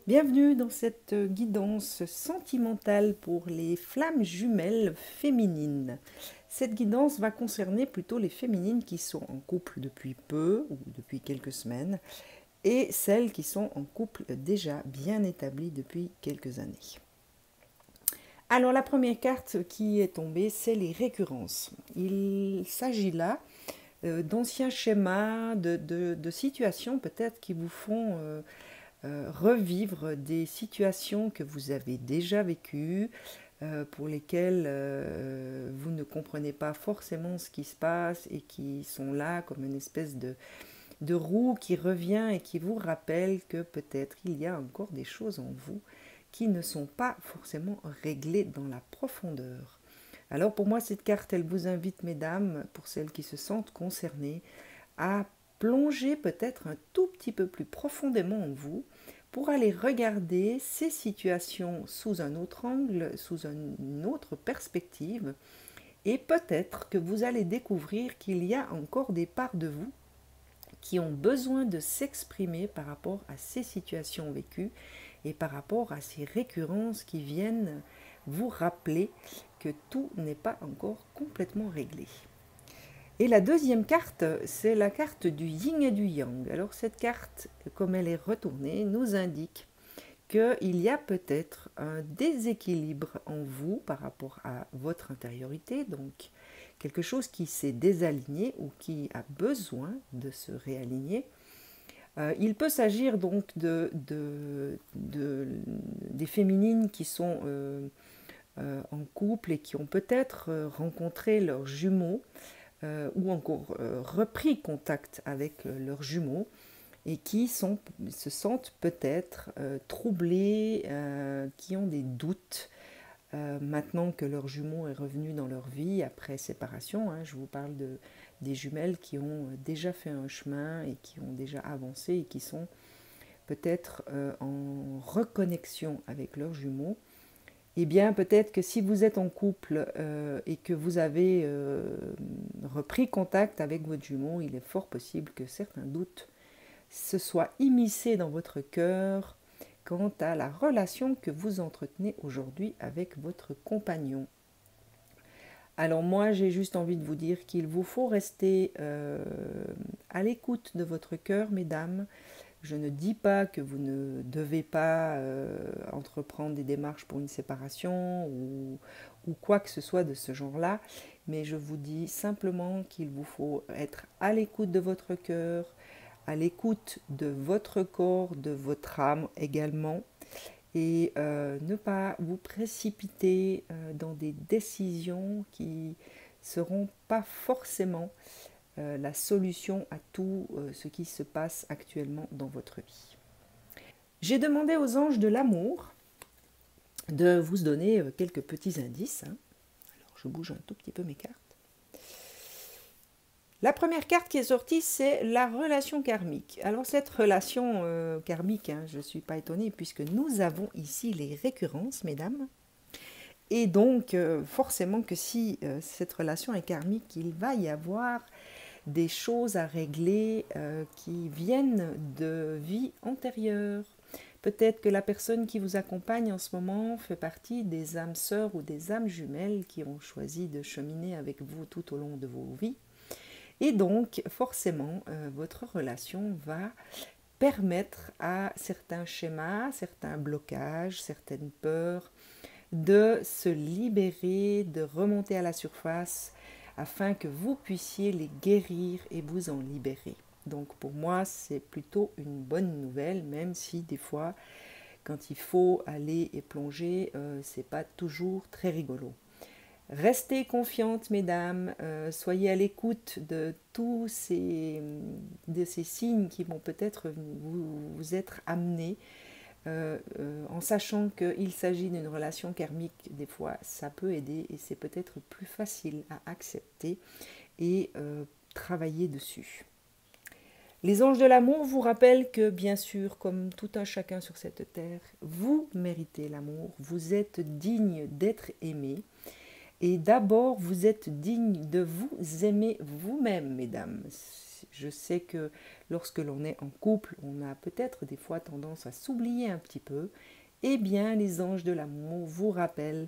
Bienvenue dans cette guidance sentimentale pour les flammes jumelles féminines. Cette guidance va concerner plutôt les féminines qui sont en couple depuis peu ou depuis quelques semaines et celles qui sont en couple déjà bien établi depuis quelques années. Alors la première carte qui est tombée, c'est les récurrences. Il s'agit là d'anciens schémas, de situations peut-être qui vous font revivre des situations que vous avez déjà vécues, pour lesquelles vous ne comprenez pas forcément ce qui se passe et qui sont là comme une espèce de roue qui revient et qui vous rappelle que peut-être il y a encore des choses en vous qui ne sont pas forcément réglées dans la profondeur. Alors pour moi, cette carte, elle vous invite, mesdames, pour celles qui se sentent concernées, à plonger peut-être un tout petit peu plus profondément en vous pour aller regarder ces situations sous un autre angle, sous une autre perspective. Et peut-être que vous allez découvrir qu'il y a encore des parts de vous qui ont besoin de s'exprimer par rapport à ces situations vécues et par rapport à ces récurrences qui viennent vous rappeler que tout n'est pas encore complètement réglé. Et la deuxième carte, c'est la carte du yin et du yang. Alors cette carte, comme elle est retournée, nous indique qu'il y a peut-être un déséquilibre en vous par rapport à votre intériorité, donc quelque chose qui s'est désaligné ou qui a besoin de se réaligner. Il peut s'agir donc des féminines qui sont en couple et qui ont peut-être rencontré leurs jumeaux ou encore repris contact avec leurs jumeaux et qui se sentent peut-être troublés, qui ont des doutes maintenant que leur jumeau est revenu dans leur vie après séparation. Je vous parle des jumelles qui ont déjà fait un chemin et qui ont déjà avancé et qui sont peut-être en reconnexion avec leurs jumeaux. Eh bien, peut-être que si vous êtes en couple et que vous avez repris contact avec votre jumeau, il est fort possible que certains doutes se soient immiscés dans votre cœur quant à la relation que vous entretenez aujourd'hui avec votre compagnon. Alors moi, j'ai juste envie de vous dire qu'il vous faut rester à l'écoute de votre cœur, mesdames. Je ne dis pas que vous ne devez pas entreprendre des démarches pour une séparation ou quoi que ce soit de ce genre-là, mais je vous dis simplement qu'il vous faut être à l'écoute de votre cœur, à l'écoute de votre corps, de votre âme également, et ne pas vous précipiter dans des décisions qui seront pas forcément la solution à tout ce qui se passe actuellement dans votre vie. J'ai demandé aux anges de l'amour de vous donner quelques petits indices. Alors je bouge un tout petit peu mes cartes. La première carte qui est sortie, c'est la relation karmique. Alors cette relation karmique, je ne suis pas étonnée puisque nous avons ici les récurrences, mesdames. Et donc forcément que si cette relation est karmique, il va y avoir des choses à régler qui viennent de vies antérieures. Peut-être que la personne qui vous accompagne en ce moment fait partie des âmes sœurs ou des âmes jumelles qui ont choisi de cheminer avec vous tout au long de vos vies. Et donc, forcément, votre relation va permettre à certains schémas, certains blocages, certaines peurs de se libérer, de remonter à la surface afin que vous puissiez les guérir et vous en libérer. Donc pour moi, c'est plutôt une bonne nouvelle, même si des fois, quand il faut aller et plonger, c'est pas toujours très rigolo. Restez confiantes, mesdames, soyez à l'écoute de tous ces signes qui vont peut-être vous être amenés, en sachant qu'il s'agit d'une relation karmique. Des fois, ça peut aider et c'est peut-être plus facile à accepter et travailler dessus. Les anges de l'amour vous rappellent que, bien sûr, comme tout un chacun sur cette terre, vous méritez l'amour, vous êtes digne d'être aimé. Et d'abord, vous êtes digne de vous aimer vous-même, mesdames. Je sais que lorsque l'on est en couple, on a peut-être des fois tendance à s'oublier un petit peu. Eh bien, les anges de l'amour vous rappellent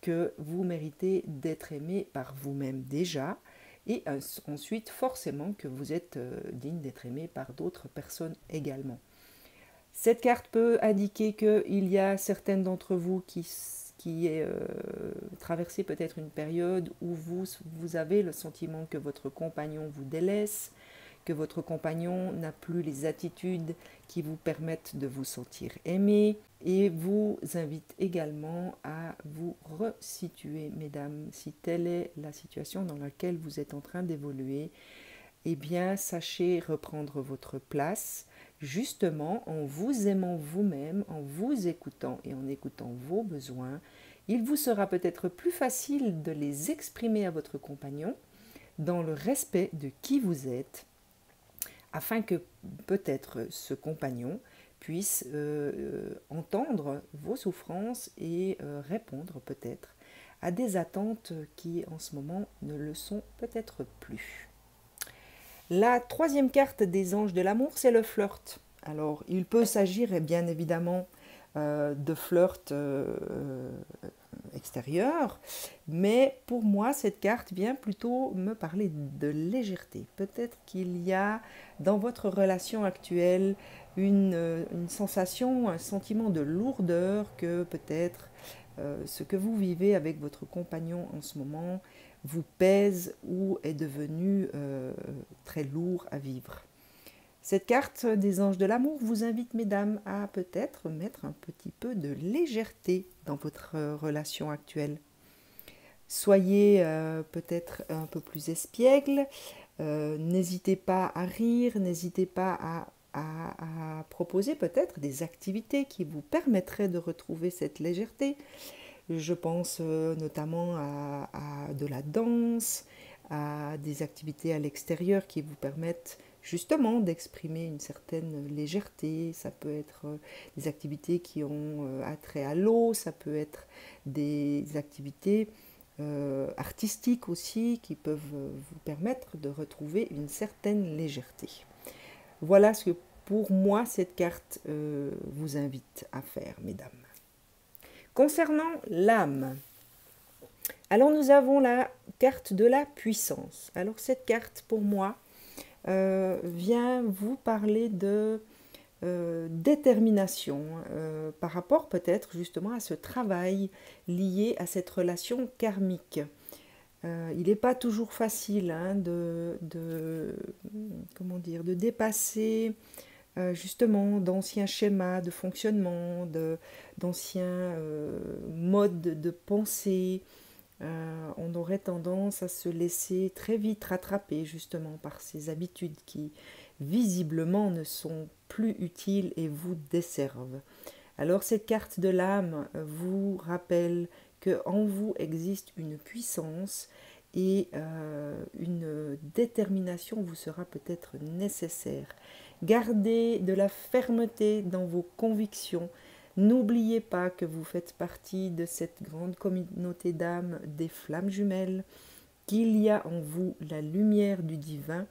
que vous méritez d'être aimé par vous-même déjà, et ensuite forcément que vous êtes digne d'être aimé par d'autres personnes également. Cette carte peut indiquer qu'il y a certaines d'entre vous qui traversez peut-être une période où vous avez le sentiment que votre compagnon vous délaisse, que votre compagnon n'a plus les attitudes qui vous permettent de vous sentir aimé, et vous invite également à vous resituer, mesdames, si telle est la situation dans laquelle vous êtes en train d'évoluer. Eh bien, sachez reprendre votre place, justement en vous aimant vous-même, en vous écoutant et en écoutant vos besoins. Il vous sera peut-être plus facile de les exprimer à votre compagnon dans le respect de qui vous êtes, afin que peut-être ce compagnon puisse entendre vos souffrances et répondre peut-être à des attentes qui en ce moment ne le sont peut-être plus. La troisième carte des anges de l'amour, c'est le flirt. Alors, il peut s'agir bien évidemment de flirt extérieur, mais pour moi, cette carte vient plutôt me parler de légèreté. Peut-être qu'il y a dans votre relation actuelle une sensation, un sentiment de lourdeur, que peut-être ce que vous vivez avec votre compagnon en ce moment vous pèse ou est devenu très lourd à vivre. Cette carte des anges de l'amour vous invite, mesdames, à peut-être mettre un petit peu de légèreté dans votre relation actuelle. Soyez peut-être un peu plus espiègle, n'hésitez pas à rire, n'hésitez pas à proposer peut-être des activités qui vous permettraient de retrouver cette légèreté. Je pense notamment à de la danse, à des activités à l'extérieur qui vous permettent justement d'exprimer une certaine légèreté. Ça peut être des activités qui ont attrait à l'eau, ça peut être des activités artistiques aussi qui peuvent vous permettre de retrouver une certaine légèreté. Voilà ce que pour moi cette carte vous invite à faire, mesdames. Concernant l'âme, alors nous avons la carte de la puissance. Alors cette carte pour moi vient vous parler de détermination par rapport peut-être justement à ce travail lié à cette relation karmique. Il n'est pas toujours facile comment dire, de dépasser justement d'anciens schémas de fonctionnement, d'anciens modes de pensée. On aurait tendance à se laisser très vite rattraper justement par ces habitudes qui visiblement ne sont plus utiles et vous desservent. Alors cette carte de l'âme vous rappelle qu'en vous existe une puissance et une détermination vous sera peut-être nécessaire. Gardez de la fermeté dans vos convictions. N'oubliez pas que vous faites partie de cette grande communauté d'âmes des flammes jumelles, qu'il y a en vous la lumière du divin,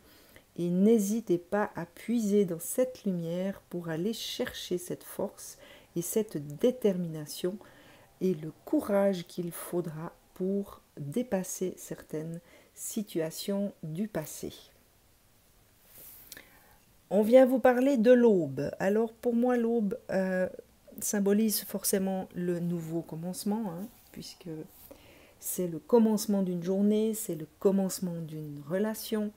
et n'hésitez pas à puiser dans cette lumière pour aller chercher cette force et cette détermination et le courage qu'il faudra pour dépasser certaines situations du passé. On vient vous parler de l'aube. Alors pour moi, l'aube symbolise forcément le nouveau commencement, puisque c'est le commencement d'une journée, c'est le commencement d'une relation.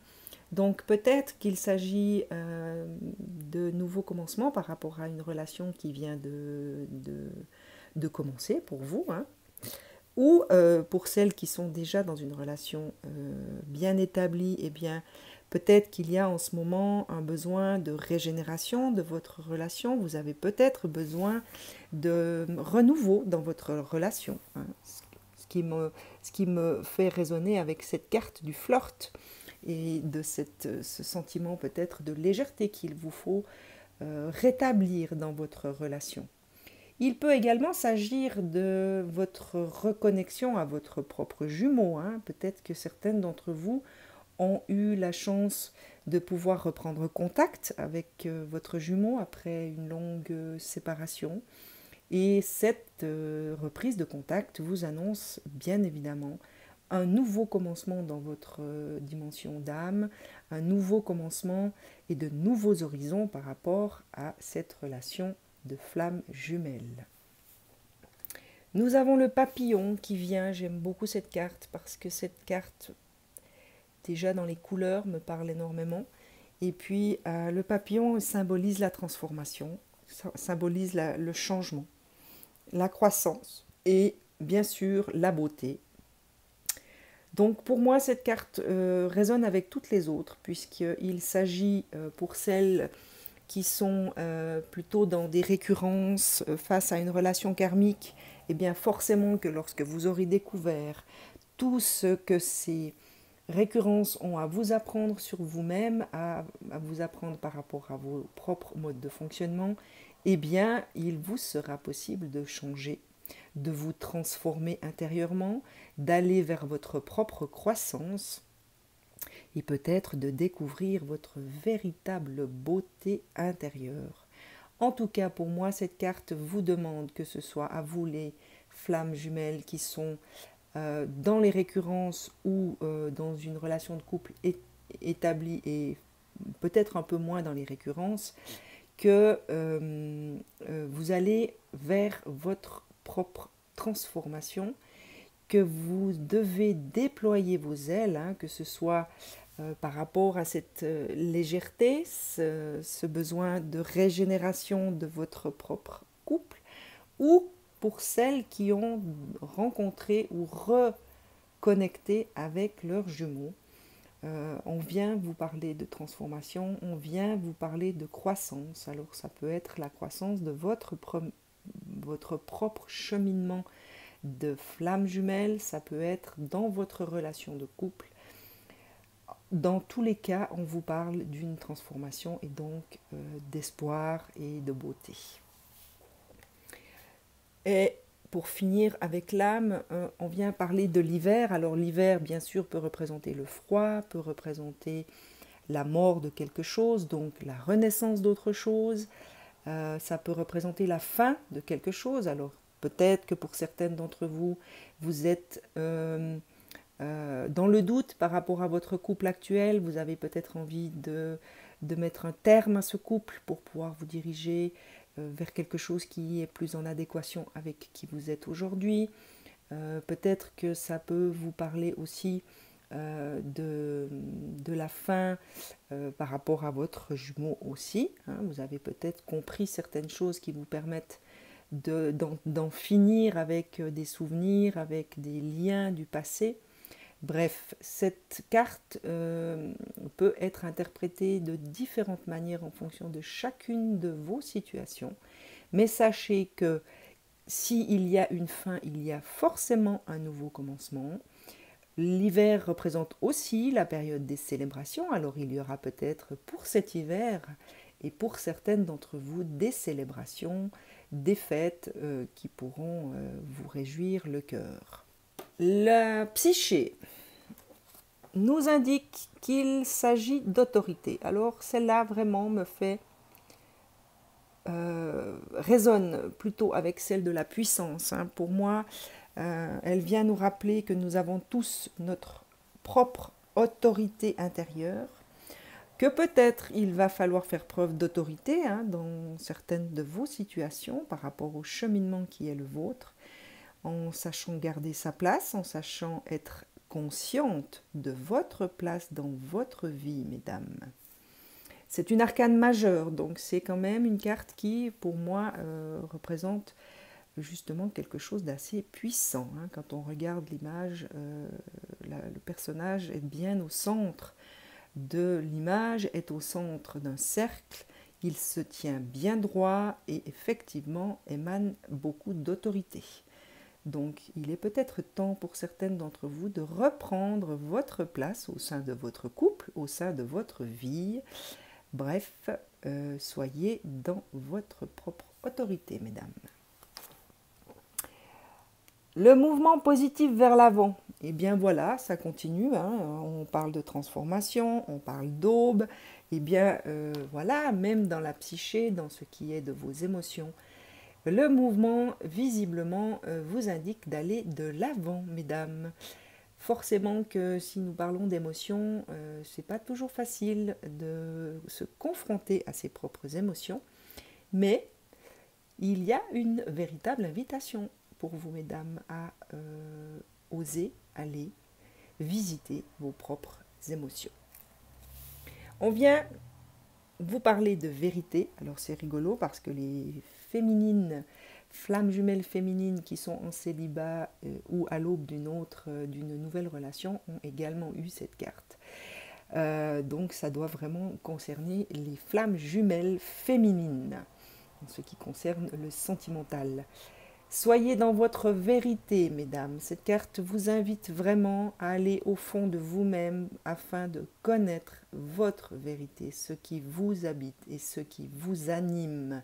Donc peut-être qu'il s'agit de nouveaux commencements par rapport à une relation qui vient de commencer pour vous, ou pour celles qui sont déjà dans une relation bien établie, eh bien peut-être qu'il y a en ce moment un besoin de régénération de votre relation. Vous avez peut-être besoin de renouveau dans votre relation. Ce qui me fait résonner avec cette carte du flirt et de ce sentiment peut-être de légèreté qu'il vous faut rétablir dans votre relation. Il peut également s'agir de votre reconnexion à votre propre jumeau. Peut-être que certaines d'entre vous ont eu la chance de pouvoir reprendre contact avec votre jumeau après une longue séparation. Et cette reprise de contact vous annonce bien évidemment un nouveau commencement dans votre dimension d'âme, un nouveau commencement et de nouveaux horizons par rapport à cette relation de flamme jumelle. Nous avons le papillon qui vient, j'aime beaucoup cette carte parce que cette carte, déjà dans les couleurs, me parle énormément. Et puis le papillon symbolise la transformation, symbolise le changement, la croissance et bien sûr la beauté. Donc pour moi cette carte résonne avec toutes les autres puisqu'il s'agit pour celles qui sont plutôt dans des récurrences face à une relation karmique, et bien forcément que lorsque vous aurez découvert tout ce que ces récurrences ont à vous apprendre sur vous-même, à vous apprendre par rapport à vos propres modes de fonctionnement, eh bien il vous sera possible de changer, de vous transformer intérieurement, d'aller vers votre propre croissance et peut-être de découvrir votre véritable beauté intérieure. En tout cas, pour moi, cette carte vous demande, que ce soit à vous les flammes jumelles qui sont dans les récurrences ou dans une relation de couple établie et peut-être un peu moins dans les récurrences, que vous allez vers votre propre transformation, que vous devez déployer vos ailes, hein, que ce soit par rapport à cette légèreté, ce besoin de régénération de votre propre couple, ou pour celles qui ont rencontré ou reconnecté avec leurs jumeaux. On vient vous parler de transformation, on vient vous parler de croissance. Alors ça peut être la croissance de votre propre cheminement de flamme jumelle, ça peut être dans votre relation de couple. Dans tous les cas, on vous parle d'une transformation et donc d'espoir et de beauté. Et pour finir avec l'âme, on vient parler de l'hiver. Alors l'hiver, bien sûr, peut représenter le froid, peut représenter la mort de quelque chose, donc la renaissance d'autre chose. Ça peut représenter la fin de quelque chose. Alors peut-être que pour certaines d'entre vous, vous êtes dans le doute par rapport à votre couple actuel. Vous avez peut-être envie de mettre un terme à ce couple pour pouvoir vous diriger vers quelque chose qui est plus en adéquation avec qui vous êtes aujourd'hui. Peut-être que ça peut vous parler aussi de la fin par rapport à votre jumeau aussi. Hein. Vous avez peut-être compris certaines choses qui vous permettent d'en finir avec des souvenirs, avec des liens du passé. Bref, cette carte peut être interprétée de différentes manières en fonction de chacune de vos situations. Mais sachez que s'il y a une fin, il y a forcément un nouveau commencement. L'hiver représente aussi la période des célébrations. Alors il y aura peut-être pour cet hiver et pour certaines d'entre vous des célébrations, des fêtes qui pourront vous réjouir le cœur. La psyché nous indique qu'il s'agit d'autorité. Alors celle-là vraiment me fait résonne plutôt avec celle de la puissance. Hein. Pour moi, elle vient nous rappeler que nous avons tous notre propre autorité intérieure, que peut-être il va falloir faire preuve d'autorité hein, dans certaines de vos situations par rapport au cheminement qui est le vôtre, en sachant garder sa place, en sachant être consciente de votre place dans votre vie, mesdames. C'est une arcane majeure, donc c'est quand même une carte qui, pour moi, représente justement quelque chose d'assez puissant. Hein. Quand on regarde l'image, le personnage est bien au centre de l'image, est au centre d'un cercle, il se tient bien droit et effectivement émane beaucoup d'autorité. Donc il est peut-être temps pour certaines d'entre vous de reprendre votre place au sein de votre couple, au sein de votre vie. Bref, soyez dans votre propre autorité, mesdames. Le mouvement positif vers l'avant, eh bien voilà, ça continue, hein. On parle de transformation, on parle d'aube, eh bien voilà, même dans la psyché, dans ce qui est de vos émotions, le mouvement visiblement vous indique d'aller de l'avant, mesdames. Forcément que si nous parlons d'émotions, c'est pas toujours facile de se confronter à ses propres émotions, mais il y a une véritable invitation pour vous, mesdames, à oser aller visiter vos propres émotions. On vient vous parler de vérité. Alors c'est rigolo parce que les féminines, flammes jumelles féminines qui sont en célibat ou à l'aube d'une nouvelle relation ont également eu cette carte. Donc ça doit vraiment concerner les flammes jumelles féminines en ce qui concerne le sentimental. Soyez dans votre vérité, mesdames. Cette carte vous invite vraiment à aller au fond de vous-même afin de connaître votre vérité, ce qui vous habite et ce qui vous anime.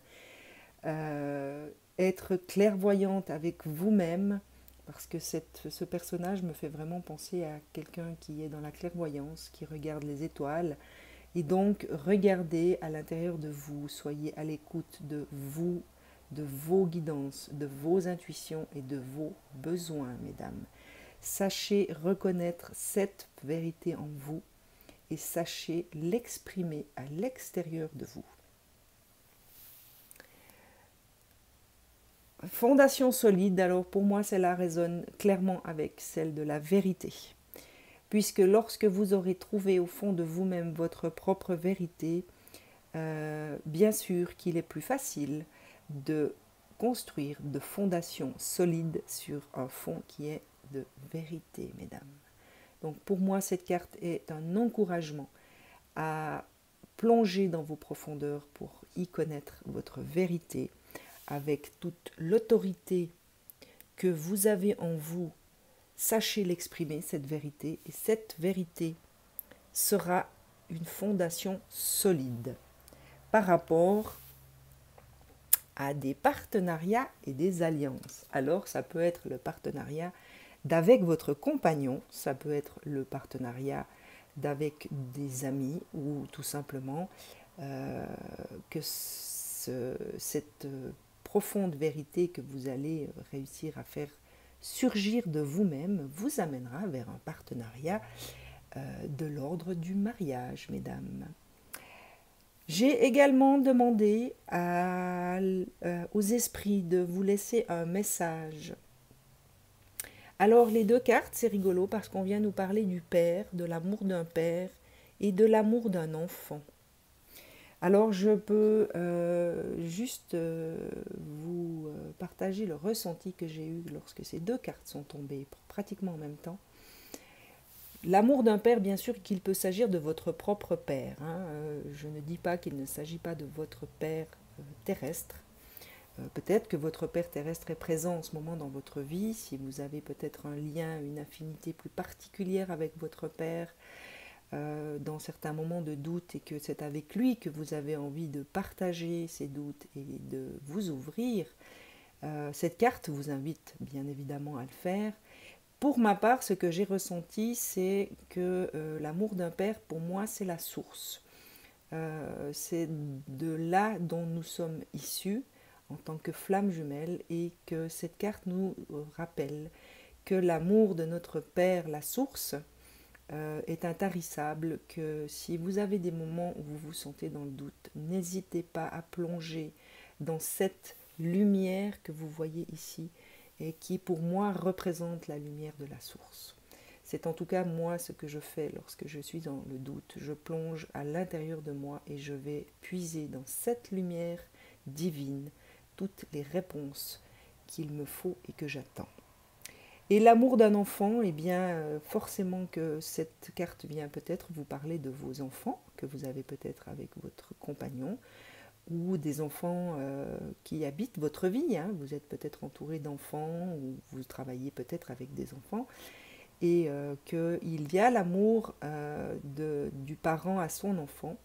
Être clairvoyante avec vous-même, parce que ce personnage me fait vraiment penser à quelqu'un qui est dans la clairvoyance, qui regarde les étoiles. Et donc, regardez à l'intérieur de vous, soyez à l'écoute de vous, de vos guidances, de vos intuitions et de vos besoins, mesdames. Sachez reconnaître cette vérité en vous et sachez l'exprimer à l'extérieur de vous. Fondation solide, alors pour moi cela résonne clairement avec celle de la vérité. Puisque lorsque vous aurez trouvé au fond de vous-même votre propre vérité, bien sûr qu'il est plus facile de construire de fondations solides sur un fond qui est de vérité, mesdames. Donc pour moi, cette carte est un encouragement à plonger dans vos profondeurs pour y connaître votre vérité avec toute l'autorité que vous avez en vous. Sachez l'exprimer, cette vérité, et cette vérité sera une fondation solide par rapport à des partenariats et des alliances. Alors ça peut être le partenariat d'avec votre compagnon, ça peut être le partenariat d'avec des amis ou tout simplement que cette profonde vérité que vous allez réussir à faire surgir de vous-même vous amènera vers un partenariat de l'ordre du mariage, mesdames. J'ai également demandé aux esprits de vous laisser un message. Alors les deux cartes, c'est rigolo parce qu'on vient nous parler du père, de l'amour d'un père et de l'amour d'un enfant. Alors je peux juste vous partager le ressenti que j'ai eu lorsque ces deux cartes sont tombées pratiquement en même temps. L'amour d'un père, bien sûr qu'il peut s'agir de votre propre père. Je ne dis pas qu'il ne s'agit pas de votre père terrestre. Peut-être que votre père terrestre est présent en ce moment dans votre vie, si vous avez peut-être un lien, une affinité plus particulière avec votre père, dans certains moments de doute et que c'est avec lui que vous avez envie de partager ces doutes et de vous ouvrir. Cette carte vous invite bien évidemment à le faire. Pour ma part, ce que j'ai ressenti, c'est que l'amour d'un père, pour moi, c'est la source. C'est de là dont nous sommes issus en tant que flammes jumelles et que cette carte nous rappelle que l'amour de notre père, la source, est intarissable, que si vous avez des moments où vous vous sentez dans le doute, n'hésitez pas à plonger dans cette lumière que vous voyez ici, et qui pour moi représente la lumière de la source. C'est en tout cas moi ce que je fais lorsque je suis dans le doute. Je plonge à l'intérieur de moi et je vais puiser dans cette lumière divine toutes les réponses qu'il me faut et que j'attends. Et l'amour d'un enfant, eh bien forcément que cette carte vient peut-être vous parler de vos enfants que vous avez peut-être avec votre compagnon, ou des enfants qui habitent votre vie. Vous êtes peut-être entouré d'enfants ou vous travaillez peut-être avec des enfants et qu'il y a l'amour du parent à son enfant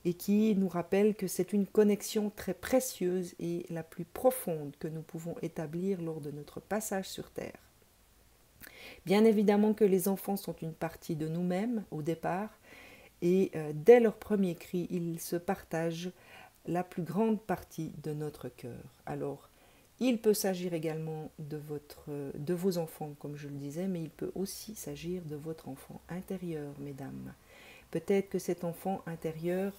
et qui nous rappelle que c'est une connexion très précieuse et la plus profonde que nous pouvons établir lors de notre passage sur Terre. Bien évidemment que les enfants sont une partie de nous-mêmes au départ, et dès leur premier cri, ils se partagent la plus grande partie de notre cœur. Alors, il peut s'agir également de vos enfants, comme je le disais, mais il peut aussi s'agir de votre enfant intérieur, mesdames. Peut-être que cet enfant intérieur,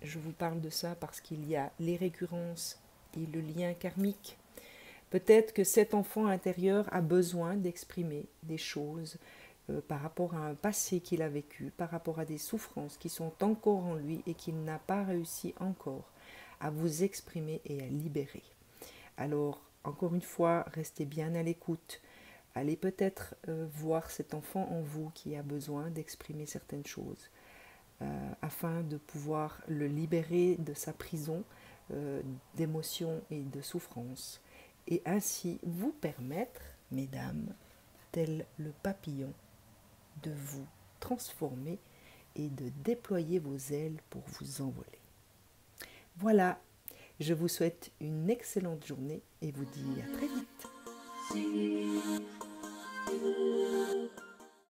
je vous parle de ça parce qu'il y a les récurrences et le lien karmique. Peut-être que cet enfant intérieur a besoin d'exprimer des choses par rapport à un passé qu'il a vécu, par rapport à des souffrances qui sont encore en lui et qu'il n'a pas réussi encore à vous exprimer et à libérer. Alors, encore une fois, restez bien à l'écoute. Allez peut-être voir cet enfant en vous qui a besoin d'exprimer certaines choses afin de pouvoir le libérer de sa prison d'émotions et de souffrances et ainsi vous permettre, mesdames, tel le papillon, de vous transformer et de déployer vos ailes pour vous envoler. Voilà, je vous souhaite une excellente journée et vous dis à très vite.